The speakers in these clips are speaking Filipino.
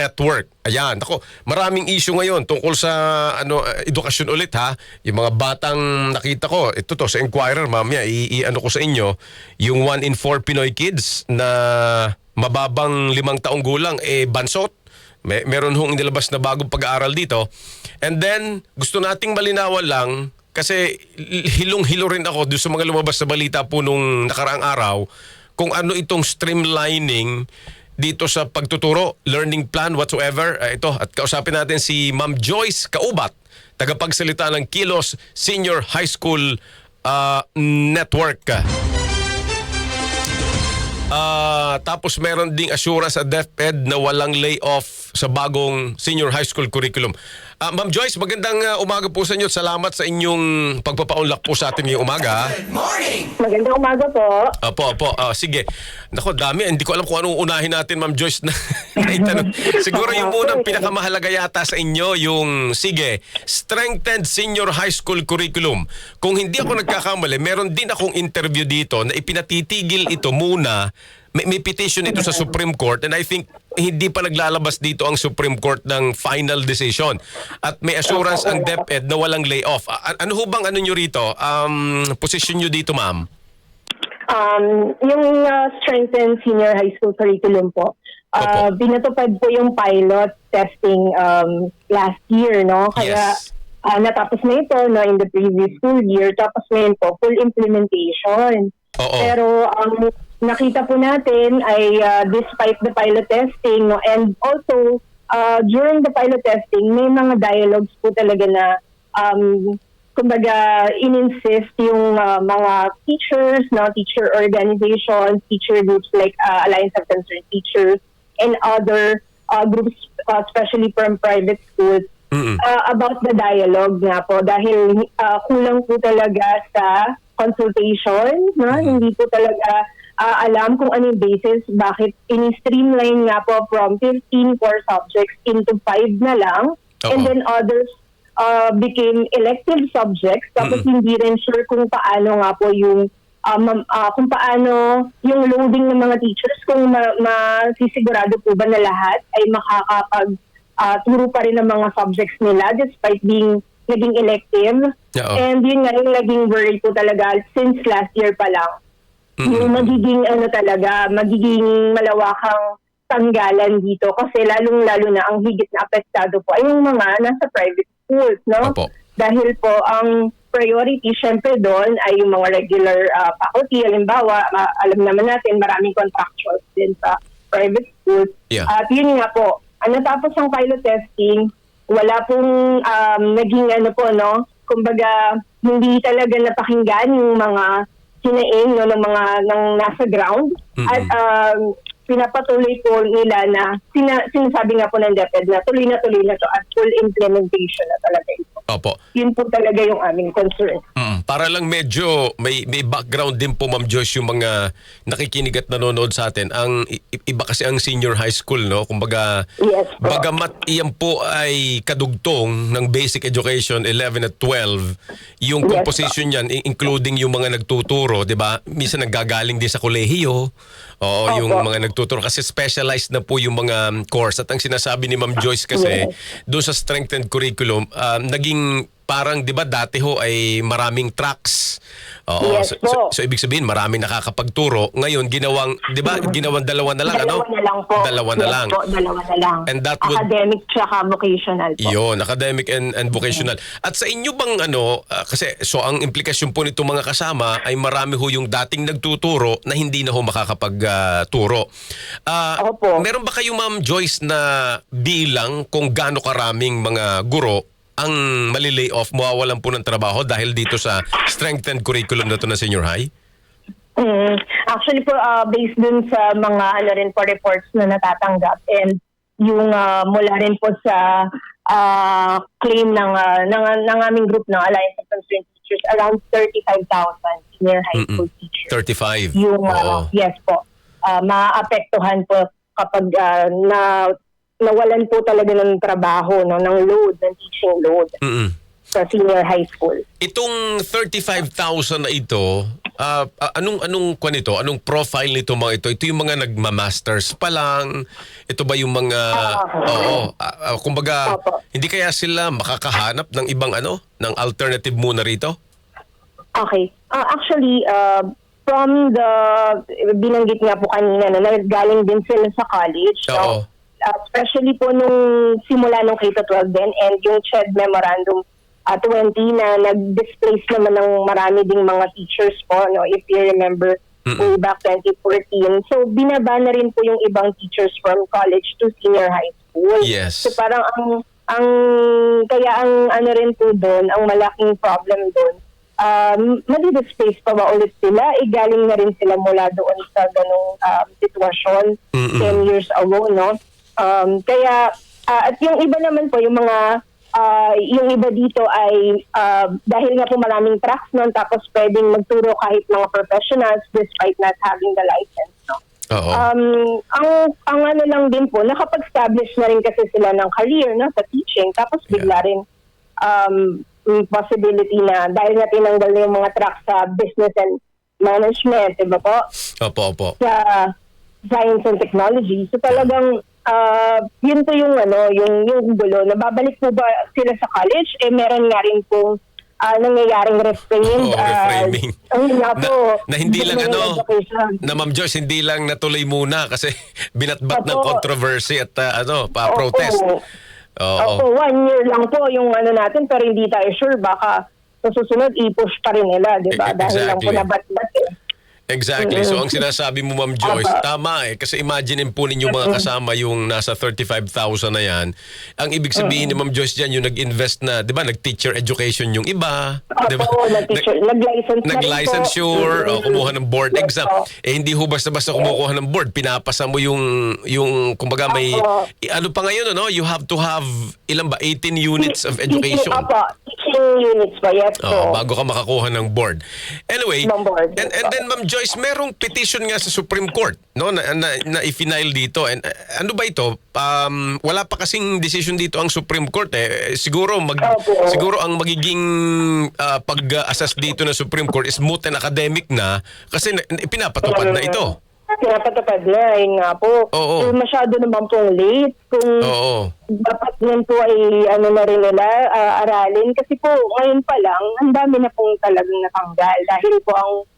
Network. Ayan, ako, maraming issue ngayon tungkol sa edukasyon ulit ha. Yung mga batang nakita ko, ito to sa Inquirer, mamaya i-ano ko sa inyo, yung 1 in 4 Pinoy kids na mababang 5 taong gulang bansot. Meron hong inilabas na bagong pag-aaral dito. And then gusto nating malinawan lang kasi hilong-hilo rin ako doon sa mga lumabas sa balita po nung nakaraang araw kung ano itong streamlining dito sa pagtuturo, learning plan whatsoever. Ito, at kausapin natin si Ma'am Joyce Kaubat, tagapagsalita ng Kilos Senior High School Network. Tapos meron ding assurance sa DepEd na walang layoff sa bagong senior high school curriculum. Ma'am Joyce, magandang umaga po sa inyo. Salamat sa inyong pagpapaunlak po sa atin ngayong umaga. Good morning! Magandang umaga po. Opo. Sige. Nako, dami. Hindi ko alam kung anong unahin natin, Ma'am Joyce. Itanong. Siguro yung unang pinakamahalaga yata sa inyo, yung, sige, Strengthened Senior High School Curriculum. Kung hindi ako nagkakamali, meron din akong interview dito na ipinatitigil ito muna. May petition ito sa Supreme Court and I think hindi pa naglalabas dito ang Supreme Court ng final decision. At may assurance ang DepEd na walang layoff. Ano ho bang nyo rito? Position nyo dito, ma'am? Yung Strengthened Senior High School Curriculum po, binatupad po yung pilot testing last year, no? Kaya yes. Natapos na ito no, in the previous school year, tapos ngayon po, full implementation. Oo. Pero nakita po natin ay despite the pilot testing, no, and also during the pilot testing, may mga dialogues po talaga na kumbaga in-insist yung mga teachers, no, teacher organizations, teacher groups like Alliance of Concerned Teachers and other groups, especially from private schools, about the dialogue nga po dahil kulang po talaga sa consultation, no? Hindi po talaga alam kung ano yung basis bakit in-streamline nga po from 15 core subjects into 5 na lang. And then others became elective subjects tapos hindi rin sure kung paano nga po yung kung paano yung loading ng mga teachers, kung masisigurado po ba na lahat ay makakapag turo pa rin ng mga subjects nila despite being naging elective. And yun nga yung naging worry po talaga since last year pa lang. Yung magiging magiging malawakang tanggalan dito kasi lalong-lalo na ang higit na apektado po ay yung mga nasa private schools, no? Opo. Dahil po ang priority syempre doon ay yung mga regular faculty. Halimbawa, alam naman natin maraming contractuals din sa private schools. Yeah. At yun nga po, natapos ang pilot testing, wala pong naging kumbaga hindi talaga napakinggan yung mga hinaing ng mga nasa ground. At pinapatuloy po nila na sinasabi nga po ng DepEd na tuloy na to at full implementation na talaga ito. Opo. Yun po talaga yung aming concern. Para lang medyo may background din po, Ma'am Joyce, yung mga nakikinig at nanonood sa atin. Ang iba kasi ang senior high school, no? Kumbaga, Yes, po. bagamat iyan po ay kadugtong ng basic education 11 at 12, yung Yes, composition niyan, including yung mga nagtuturo, di ba? Minsan naggagaling din sa kolehiyo. Oo, Opo. yung mga nagtuturo. Kasi specialized na po yung mga course. At ang sinasabi ni Ma'am Joyce kasi, doon sa strengthened curriculum, naging parang, di ba, dati ho ay maraming tracks. Oo, Yes, so ibig sabihin, maraming nakakapagturo. Ngayon, ginawang dalawa na lang, ano? Dalawa na lang po. Dalawa na Yes lang. Po, dalawa na lang. And that would- academic tsaka vocational po. Yun, academic and vocational. At sa inyo bang kasi so ang implikasyon po nito mga kasama ay marami ho yung dating nagtuturo na hindi na ho makakapagturo. Opo. Meron ba kayo, Ma'am Joyce, na bilang kung gaano karaming mga guro ang malilay off, mawawalan po ng trabaho dahil dito sa strengthened curriculum na to na senior high? Actually po, based dun sa mga reports na natatanggap and yung mula rin po sa claim ng aming group ng Alliance of Concerned Teachers, around 35,000 senior high school teachers. 35. Yung, Oo. yes po, maapektuhan po kapag nawalan po talaga ng trabaho, no, ng load, ng teaching load. sa senior high school. Itong 35,000 na ito, anong kwan ito? Anong profile nito mga ito? Ito yung mga nagma-masters pa lang? Ito ba yung mga kumbaga Opo. hindi kaya sila makakahanap ng ibang ng alternative muna rito? Okay. Actually, from the, binanggit nga po kanina, galing din sila sa college. Oo. Especially po nung simula nung K-12 din, and yung CHED Memorandum 20 na nag-displace naman ng marami ding mga teachers po, no, if you remember, way back 2014. So, binaba na rin po yung ibang teachers from college to senior high school. Yes. So, parang kaya ang ano rin po doon, ang malaking problem doon, madi-displace pa ba ulit sila? Galing na rin sila mula doon sa ganong sitwasyon 10 years ago, no? Kaya, at yung iba naman po, yung mga, yung iba dito ay, dahil nga po maraming tracks nun, tapos pwedeng magturo kahit mga professionals despite not having the license, no? Oo. Ang ano lang din po, nakapag-establish na rin kasi sila ng career, no, sa teaching, tapos bigla rin, may possibility na dahil na tinanggal na yung mga tracks sa business and management, diba po? Opo. Sa science and technology. So talagang yun po yung yung gulo. Nababalik po ba sila sa college? Meron nga rin po nangyayaring refrain. Reframing. Na hindi lang education. na Ma'am Joyce, hindi lang natuloy muna kasi binatbat ng Opo. controversy at protest. Opo, 1 year lang po yung natin, pero hindi tayo sure. Baka sa susunod, i-push pa rin nila, di ba? Dahil lang po Exactly. nabat-bat eh. Exactly. So ang sinasabi mo Ma'am Joyce, Aba. tama kasi imaginein po ninyo mga kasama yung nasa 35,000 na yan. Ang ibig sabihin ni Ma'am Joyce dyan, yung nag-invest na, di ba, nag-teacher education yung iba. Di ba? Opo, nag-license na rin po. Nag-licensure, kumuha ng board exam. Opo. Hindi ho basta-basta kumukuha ng board. Pinapasa mo yung kumbaga may, Opo. ano pa ngayon, you have to have, ilan ba, 18 units of education. Opo, teaching units pa, yes po. Bago ka makakuha ng board. Anyway, Ng board. and then Ma'am Joyce, merong petition nga sa Supreme Court, no, na i-file dito. And ano ba ito? Wala pa kasing decision dito ang Supreme Court eh. Siguro ang magiging pag-assess dito ng Supreme Court is moot and academic na kasi pinapatupad na ito. Pinapatupad na, yun nga po. Oo. Masyado naman pong late. Kung Oo. dapat yan po ay na rin nila, aralin. Kasi po, ngayon pa lang, ang dami na pong talagang natanggal. Dahil po ang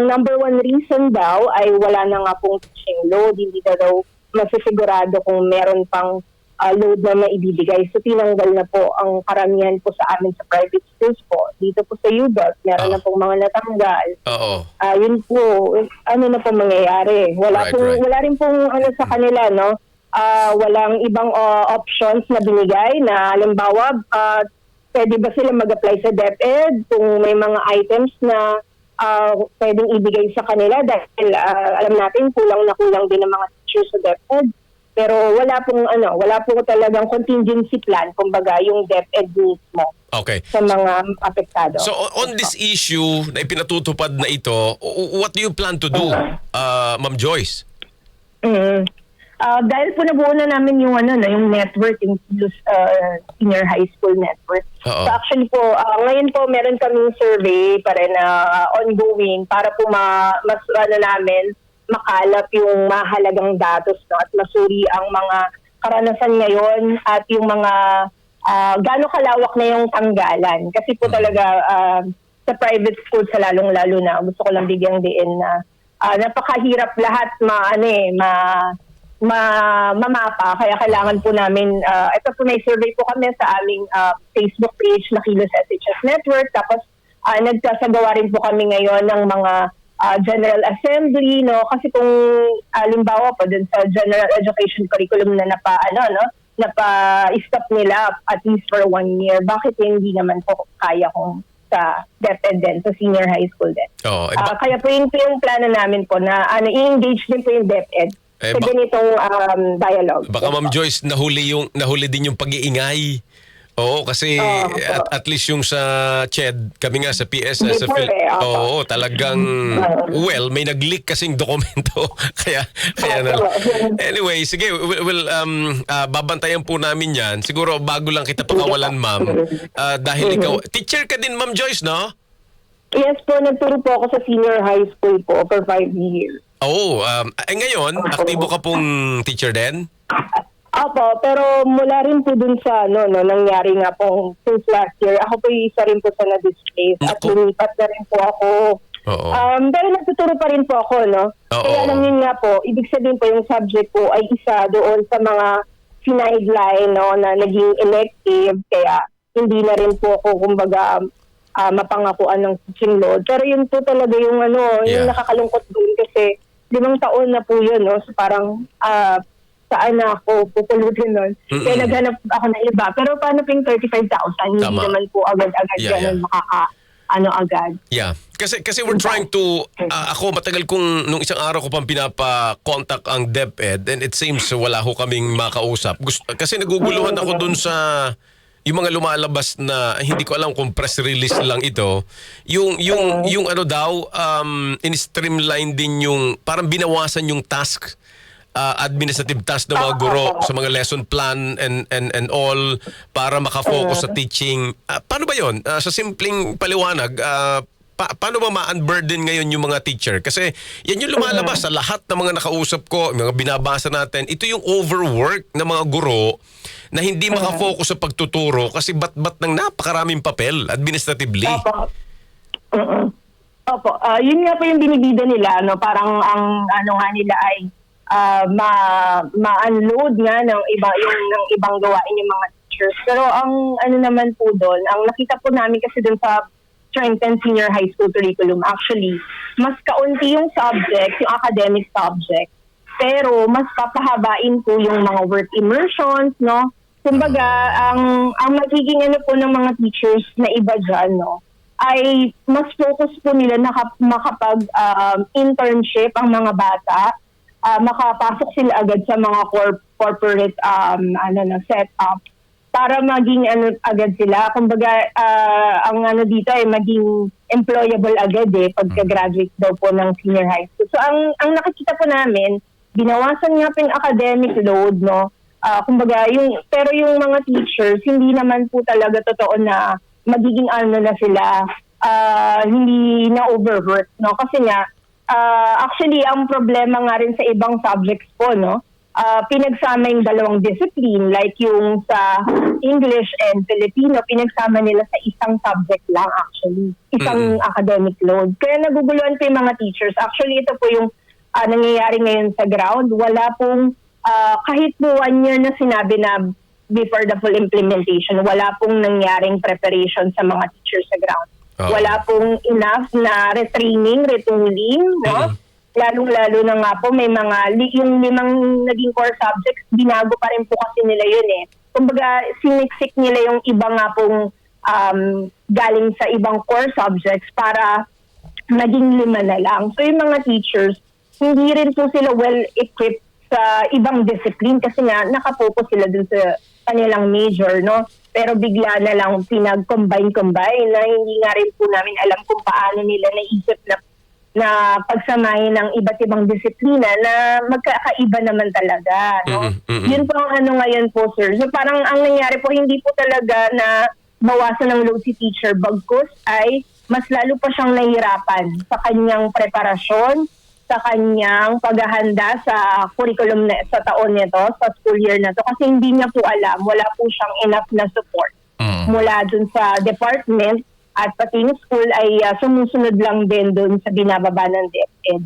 number one reason daw ay wala na nga pong teaching load. Hindi na daw masisigurado kung meron pang load na maibibigay. So tinanggal na po ang karamihan po sa amin sa private schools po. Dito po sa UBAC, meron na pong mga natanggal. Oo. Yun po, ano na po mangyayari. Right. Wala rin pong sa kanila, no? Walang ibang options na binigay na halimbawa, pwede ba sila mag-apply sa DepEd kung may mga items na pwedeng ibigay sa kanila dahil alam natin kulang na kulang din ng mga teachers sa DepEd. Pero wala pong talagang contingency plan, kumbaga yung DepEd mismo Okay. sa mga apektado. So on this issue na ipinatutupad na ito, what do you plan to do, Ma'am Joyce? Dahil po nabuo na namin yung yung network, yung senior high school network. Oo. So actually po, ngayon po meron kaming survey pa rin ongoing para po mas namin makalap yung mahalagang datos, no, at masuri ang mga karanasan ngayon at yung mga gaano kalawak na yung tanggalan. Kasi po talaga sa private school sa lalong-lalo na, gusto ko lang bigyang diin na napakahirap lahat mamapa. Kaya kailangan po namin, ito po may survey po kami sa aming Facebook page na Kilos SHS Network. Tapos nagsasagawa rin po kami ngayon ng mga General Assembly, no? Kasi kung halimbawa po dun sa General Education Curriculum na napa-stop nila at least for 1 year, bakit hindi naman po kaya kung sa DepEd din, sa senior high school din. Kaya po yung plano namin po na i-engage din po yung DepEd sa ganitong dialogue. Baka Ma'am Joyce, nahuli din yung pag-iingay Oo, kasi Oo. at least yung sa CHED, kami nga sa PS, sa Before Oo, talagang, well, may nag-leak kasing dokumento. kaya na. Opo. Anyway, sige, babantayan po namin yan. Siguro bago lang kita pakawalan, ma'am. Dahil ikaw, teacher ka din, Ma'am Joyce, no? Yes po, nagturo po ako sa senior high school po for 5 years. Oo, ngayon, aktibo ka pong teacher din? Opo, pero mula rin po dun sa nangyari nga po since last year, ako po yung isa rin po sa na-displace at Naku. lumipat na rin po ako. Oo. Pero nagtuturo pa rin po ako, no? Oo. Kaya lang yun nga po, ibig sabihin po yung subject po ay isa doon sa mga sinideline, no, na naging elective, kaya hindi na rin po ako, kumbaga, mapangakuan ng teaching load. Pero yun po talaga yung Yeah. yung nakakalungkot doon kasi 5 taon na po yun, no? So parang, saan na ako pupulutin nun. Kaya naghanap ako ng iba. Pero paano ping 35,000? Hindi Tama. naman po agad-agad Yeah, ganun agad. Yeah. Kasi we're trying to, ako matagal kong, nung isang araw ko pang pinapa-contact ang DepEd and it seems wala ho kaming makausap. Kasi naguguluhan ako dun sa, yung mga lumalabas na hindi ko alam kung press release lang ito, yung in-streamline din yung, parang binawasan yung task, administrative task ng mga guro sa mga lesson plan and all para makafocus sa teaching. Paano ba yon? Sa simpleng paliwanag, paano ba ma-unburden ngayon yung mga teacher? Kasi yan yung lumalabas sa lahat ng mga nakausap ko, mga binabasa natin. Ito yung overwork ng mga guro na hindi makafocus sa pagtuturo kasi bat-bat ng napakaraming papel administratively. Opo. Opo. Yun nga po yung binibida nila, no? Parang ang nga nila ay ma-unload nga ng ibang gawain yung mga teachers. Pero ang naman po doon, ang nakita po namin kasi doon sa strengthened senior high school curriculum, actually, mas kaunti yung subject, yung academic subject, pero mas papahabain po yung mga work immersions, no? Kumbaga, ang magiging po ng mga teachers na iba dyan, no, ay mas focus po nila na makapag internship ang mga bata, makapasok sila agad sa mga corporate setup para maging agad sila. Kumbaga, ang dito ay maging employable agad pagka-graduate daw po ng senior high school. So, ang nakikita po namin, binawasan nga po yung academic load, no? Kumbaga, pero yung mga teachers, hindi naman po talaga totoo na magiging na sila, hindi na overwork, no? Kasi nga, actually, ang problema nga rin sa ibang subjects po, no? Pinagsama yung dalawang discipline, like yung sa English and Filipino, pinagsama nila sa isang subject lang actually. Isang academic load. Kaya naguguluhan po yung mga teachers. Actually, ito po yung nangyayari ngayon sa ground. Wala pong, kahit po 1 year na sinabi na before the full implementation, wala pong nangyaring preparation sa mga teachers sa ground. Wala pong enough na retraining, retooling, no? Lalong-lalo na nga po may yung 5 naging core subjects, binago pa rin po kasi nila yun Kumbaga, siniksik nila yung iba nga pong galing sa ibang core subjects para naging 5 na lang. So yung mga teachers, hindi rin po sila well-equipped sa ibang discipline kasi nga nakapokus sila dun sa kanilang major, no? Pero bigla na lang pinag-combine na hindi nga rin po namin alam kung paano nila naisip na pagsamahin ng iba't ibang disiplina na magkakaiba naman talaga, no? Yun po ang ngayon po, sir. So parang ang nangyari po, hindi po talaga na bawasan ng load si teacher, bagkus ay mas lalo pa siyang nahihirapan sa kanyang preparasyon, sa kanyang paghahanda sa curriculum sa taon nito, sa school year na to, kasi hindi niya po alam, wala po siyang enough na support mula dun sa department at pati yung school ay sumusunod lang din dun sa binababa ng DepEd.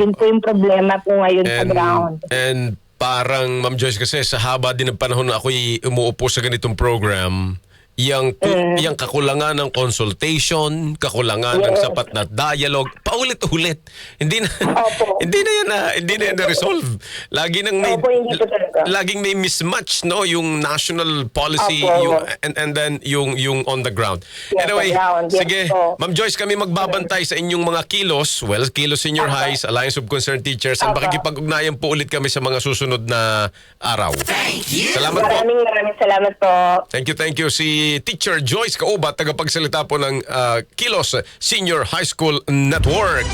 Yun po yung problema po ngayon sa ground. And parang, Ma'am Joyce, kasi sa haba din ng panahon na ako'y umuupo sa ganitong program, yung kakulangan ng consultation, kakulangan ng Yes. sapat na dialogue, paulit-ulit. Hindi na Opo. hindi na yan na-resolve. Opo, hindi po talaga. laging may mismatch, no, yung national policy Opo. yung and then yung on the ground. Yes, Anyway, on the ground. Yes sige, po. Ma'am Joyce, kami magbabantay sa inyong mga kilos, Kilos Senior Apa. Highs, Alliance of Concerned Teachers, and Apa. makikipag-ugnayan po ulit kami sa mga susunod na araw. Salamat po. Maraming salamat po. Thank you. Si Teacher Joyce Kaubat, tagapagsalita po ng Kilos Senior High School Network.